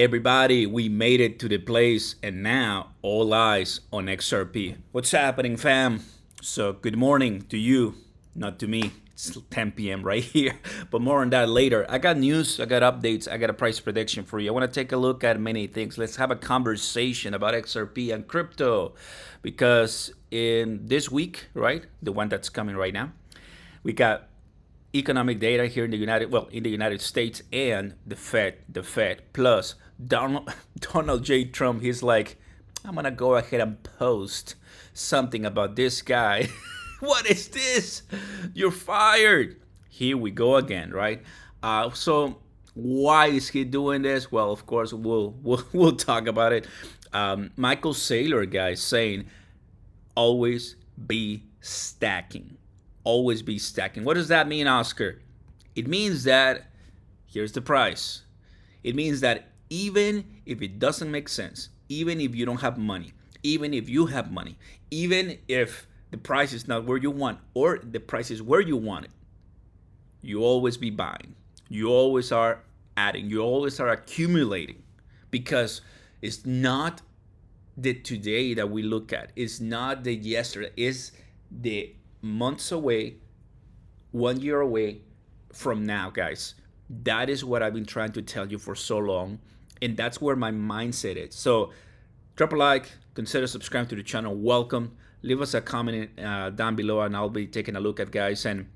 Everybody, we made it to the place, and now all eyes on XRP. What's happening, fam? So, good morning to you, not to me. It's 10 p.m. right here, but more on that later. I got news, I got updates, I got a price prediction for you. I want to take a look at many things. Let's have a conversation about XRP and crypto, because in this week, right, the one that's coming right now, we got economic data here in the United States, and the Fed plus Donald J. Trump. He's like, I'm gonna go ahead and post something about this guy. What is this? You're fired. Here we go again, right? So why is he doing this? Well, of course we'll talk about it. Michael Saylor, guys, saying always be stacking. Always be stacking. What does that mean, Oscar? It means that here's the price. It means that even if it doesn't make sense, even if you don't have money, even if you have money, even if the price is not where you want or the price is where you want it, you always be buying. You always are adding. You always are accumulating, because it's not the today that we look at. It's not the yesterday. It's the months away, 1 year away from now, guys. That is what I've been trying to tell you for so long, and that's where my mindset is. So drop a like, consider subscribing to the channel. Welcome. Leave us a comment down below, and I'll be taking a look at, guys. And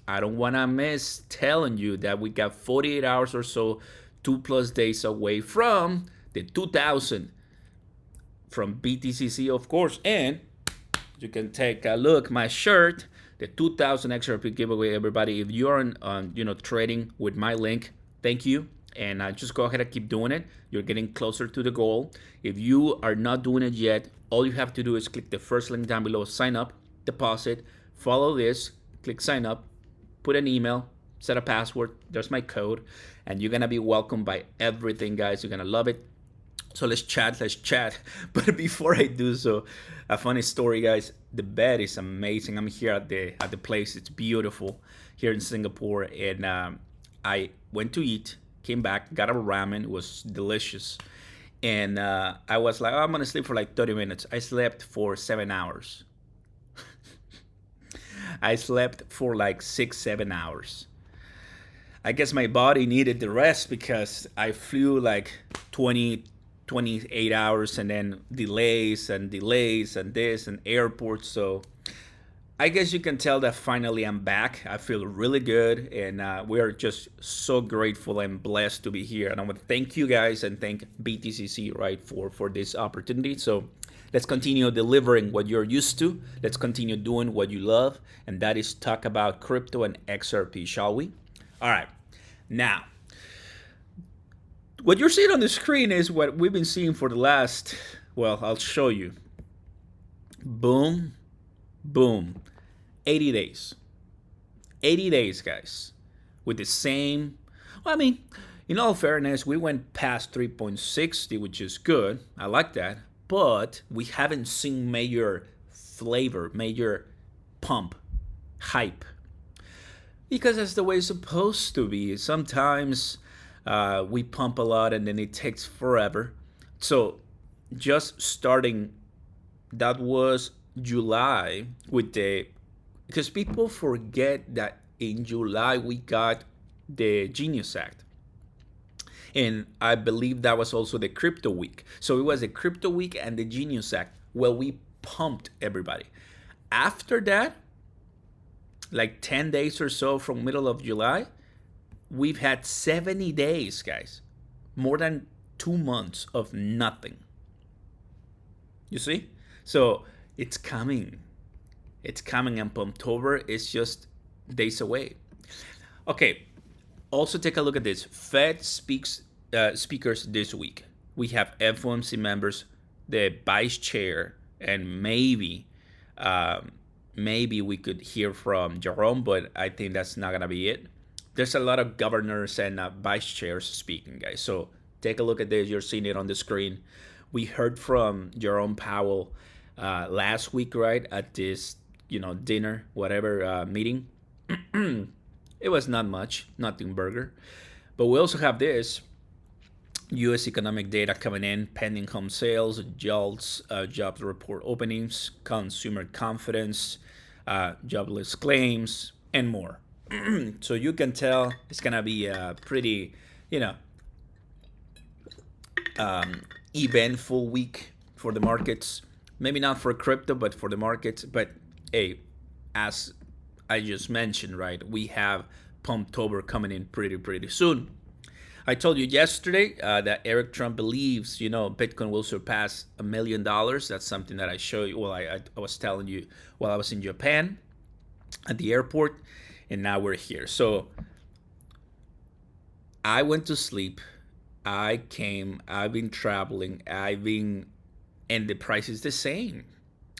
I don't want to miss telling you that we got 48 hours or so, 2+ days away from the 2000 from BTCC, of course. And you can take a look, my shirt, the 2000 XRP giveaway, everybody. If you're on trading with my link, thank you. And just go ahead and keep doing it. You're getting closer to the goal. If you are not doing it yet, all you have to do is click the first link down below, sign up, deposit, follow this, click sign up, put an email, set a password. There's my code, and you're gonna be welcomed by everything, guys. You're gonna love it. So let's chat. But before I do so, a funny story, guys. The bed is amazing. I'm here at the place. It's beautiful here in Singapore, and I went to eat, came back, got a ramen. It was delicious, and I was like, oh, I'm gonna sleep for like 30 minutes. I slept for 7 hours. I slept for like 6-7 hours. I guess my body needed the rest, because I flew like 28 hours, and then delays and this and airports. So I guess you can tell that finally I'm back. I feel really good, and we are just so grateful and blessed to be here. And I want to thank you guys and thank BTCC, right, for this opportunity. So let's continue delivering what you're used to. Let's continue doing what you love, and that is talk about crypto and XRP, shall we? All right, now what you're seeing on the screen is what we've been seeing for the last, well, I'll show you. Boom, boom. 80 days. 80 days, guys. With the same, well, I mean, in all fairness, we went past 3.60, which is good. I like that. But we haven't seen major flavor, major pump, hype. Because that's the way it's supposed to be. Sometimes we pump a lot and then it takes forever. So just starting, that was July with because people forget that in July we got the Genius Act. And I believe that was also the crypto week. So it was the crypto week and the Genius Act. Well, we pumped everybody. After that, like 10 days or so from middle of July, we've had 70 days, guys. More than 2 months of nothing. You see? So it's coming. It's coming, and October is just days away. Okay. Also take a look at this. Fed speakers this week. We have FOMC members, the vice chair, and maybe we could hear from Jerome, but I think that's not gonna be it. There's a lot of governors and vice chairs speaking, guys. So take a look at this. You're seeing it on the screen. We heard from Jerome Powell last week, right, at this dinner, whatever meeting. It was not much, nothing burger. But we also have this. U.S. economic data coming in, pending home sales, jobs report openings, consumer confidence, jobless claims, and more. So you can tell it's gonna be a pretty, you know, eventful week for the markets. Maybe not for crypto, but for the markets. But hey, as I just mentioned, right, we have Pumptober coming in pretty soon. I told you yesterday that Eric Trump believes, Bitcoin will surpass $1 million. That's something that I showed you. Well, I was telling you while I was in Japan at the airport, and now we're here. So I went to sleep. I've been traveling, and the price is the same.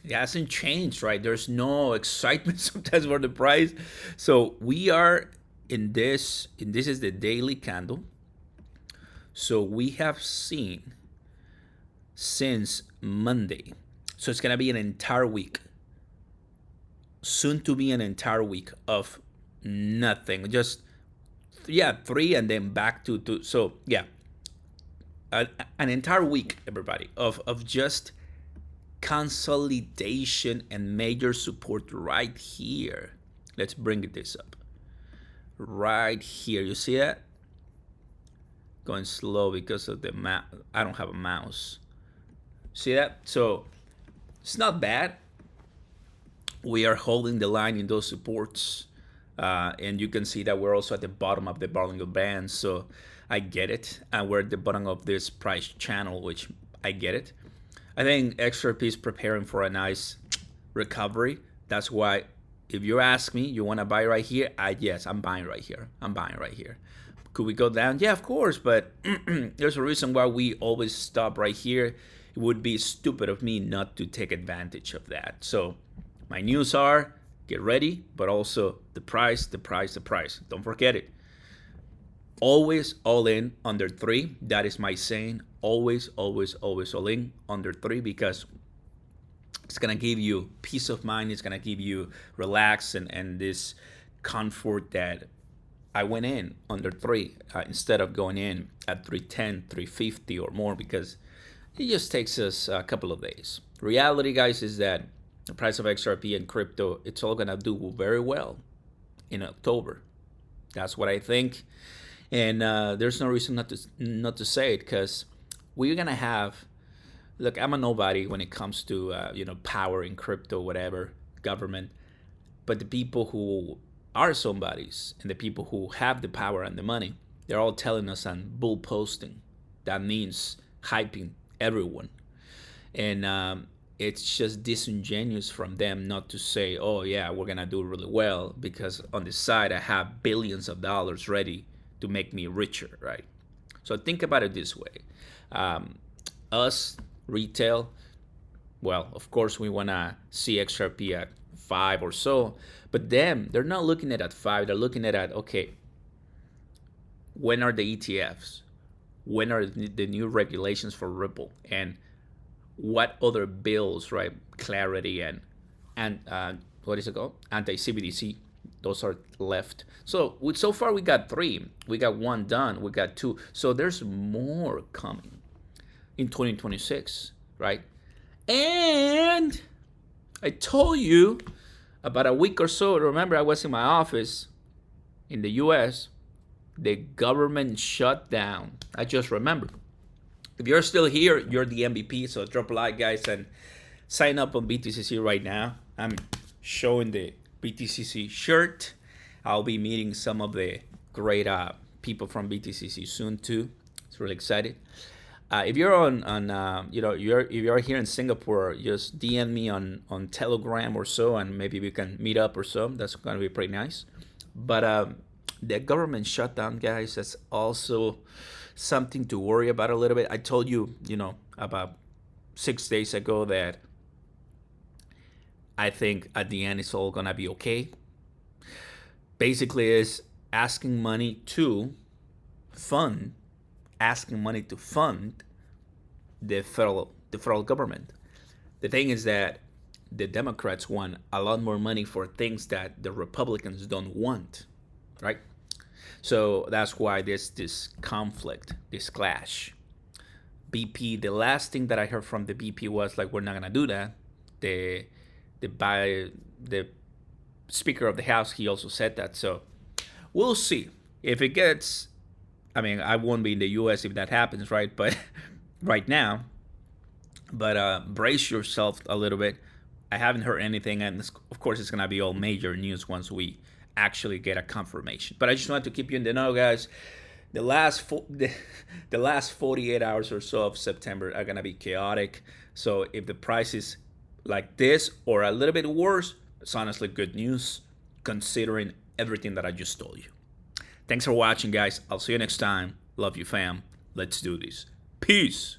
It hasn't changed, right? There's no excitement sometimes for the price. So we are in this, and this is the daily candle. So we have seen since Monday. So it's going to be an entire week. Soon to be an entire week of nothing. Just, 3 and then back to 2. So, an entire week, everybody, of just consolidation and major support right here. Let's bring this up. Right here. You see that? Going slow because of the I don't have a mouse. See that? So it's not bad. We are holding the line in those supports, and you can see that we're also at the bottom of the Bollinger Band. So I get it, and we're at the bottom of this price channel, which I get it. I think XRP is preparing for a nice recovery. That's why, if you ask me, you want to buy right here? Yes, I'm buying right here. Could we go down? Yeah, of course, but there's a reason why we always stop right here. It would be stupid of me not to take advantage of that. So my news are, get ready, but also the price. Don't forget it. Always all in under 3. That is my saying. Always all in under 3, because it's going to give you peace of mind. It's going to give you relax and this comfort that I went in under 3 instead of going in at 310, 350 or more, because it just takes us a couple of days. Reality, guys, is that the price of XRP and crypto, it's all going to do very well in October. That's what I think. And there's no reason not to say it, because we're going to have, look, I'm a nobody when it comes to, power in crypto, whatever, government. But the people who are somebodies and the people who have the power and the money, they're all telling us on bull posting. That means hyping everyone. And it's just disingenuous from them not to say, oh yeah, we're gonna do really well, because on the side I have billions of dollars ready to make me richer, right? So think about it this way. Us, retail, well, of course we wanna see XRP at 5 or so, but them, they're not looking at 5. They're looking at, okay, when are the ETFs? When are the new regulations for Ripple? And what other bills, right? Clarity and what is it called? Anti-CBDC. Those are left. So so far we got 3. We got 1 done. We got 2. So there's more coming in 2026, right? And I told you about a week or so, remember I was in my office in the US, the government shut down. I just remember. If you're still here, you're the MVP, so drop a like, guys, and sign up on BTCC right now. I'm showing the BTCC shirt. I'll be meeting some of the great people from BTCC soon too. It's really excited. If you're if you're here in Singapore, just DM me on Telegram or so, and maybe we can meet up or so. That's going to be pretty nice. But the government shutdown, guys, that's also something to worry about a little bit. I told you, about 6 days ago that I think at the end it's all going to be okay. Basically, is asking money to fund the federal government. The thing is that the Democrats want a lot more money for things that the Republicans don't want, right? So that's why there's this conflict, this clash. BP, the last thing that I heard from the BP was like, we're not gonna do that. The Speaker of the House, he also said that. So we'll see if it gets. I mean, I won't be in the U.S. if that happens, right? But right now, brace yourself a little bit. I haven't heard anything, and of course, it's gonna be all major news once we actually get a confirmation. But I just wanted to keep you in the know, guys. The last 48 hours or so of September are gonna be chaotic. So if the price is like this or a little bit worse, it's honestly good news considering everything that I just told you. Thanks for watching, guys. I'll see you next time. Love you, fam. Let's do this. Peace.